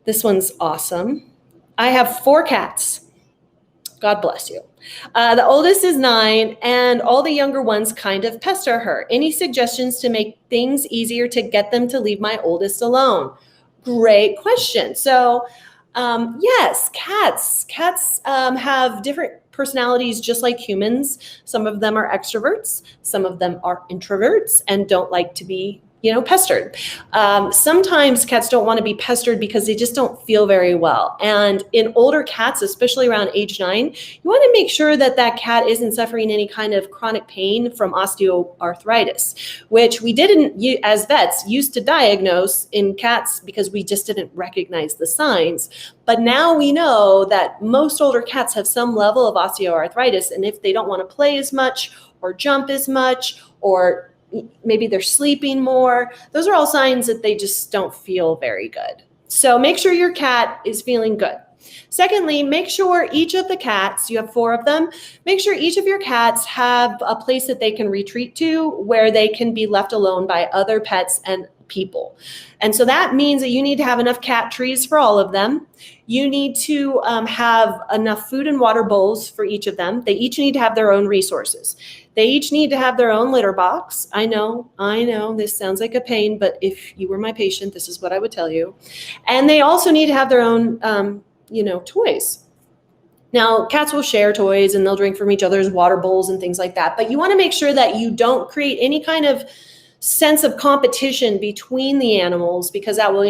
This one's awesome. I have 4 cats. God bless you. The oldest is 9, and all the younger ones kind of pester her. Any suggestions to make things easier to get them to leave my oldest alone? Great question. So, yes, cats. Cats have different personalities just like humans. Some of them are extroverts, some of them are introverts and don't like to be pestered. Sometimes cats don't want to be pestered because they just don't feel very well. And in older cats, especially around age 9, you want to make sure that that cat isn't suffering any kind of chronic pain from osteoarthritis, which we didn't, as vets, used to diagnose in cats because we just didn't recognize the signs. But now we know that most older cats have some level of osteoarthritis. And if they don't want to play as much or jump as much, or maybe they're sleeping more, those are all signs that they just don't feel very good. So make sure your cat is feeling good. Secondly, make sure each of the cats, you have 4 of them, make sure each of your cats have a place that they can retreat to where they can be left alone by other pets and people. And so that means that you need to have enough cat trees for all of them. You need to have enough food and water bowls for each of them. They each need to have their own resources. They each need to have their own litter box. I know, this sounds like a pain, but if you were my patient, this is what I would tell you. And they also need to have their own, toys. Now, cats will share toys and they'll drink from each other's water bowls and things like that. But you want to make sure that you don't create any kind of sense of competition between the animals, because that will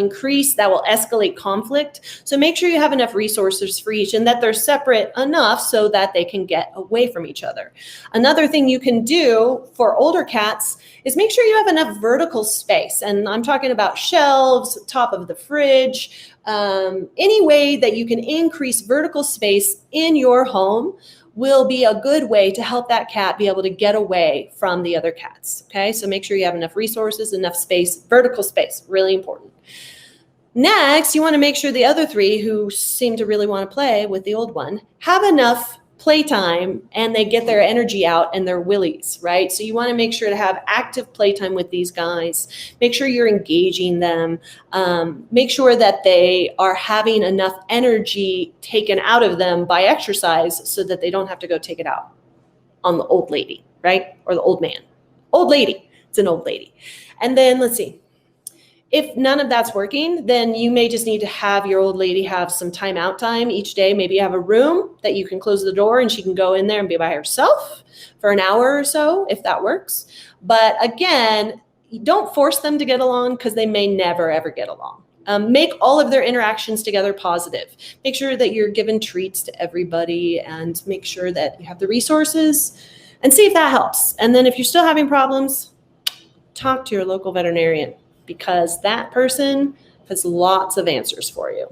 escalate conflict. So make sure you have enough resources for each and that they're separate enough so that they can get away from each other. Another thing you can do for older cats is make sure you have enough vertical space. And I'm talking about shelves, top of the fridge, any way that you can increase vertical space in your home will be a good way to help that cat be able to get away from the other cats. Okay, so make sure you have enough resources, enough space, vertical space, really important. Next, you want to make sure the other 3 who seem to really want to play with the old one have enough playtime and they get their energy out and their willies, right? So you want to make sure to have active playtime with these guys. Make sure you're engaging them. Make sure that they are having enough energy taken out of them by exercise so that they don't have to go take it out on the old lady, right? Or the old man. Old lady. It's an old lady. And then let's see. If none of that's working, then you may just need to have your old lady have some timeout time each day. Maybe you have a room that you can close the door and she can go in there and be by herself for an hour or so, if that works. But again, don't force them to get along because they may never, ever get along. Make all of their interactions together positive. Make sure that you're giving treats to everybody and make sure that you have the resources and see if that helps. And then if you're still having problems, talk to your local veterinarian, because that person has lots of answers for you.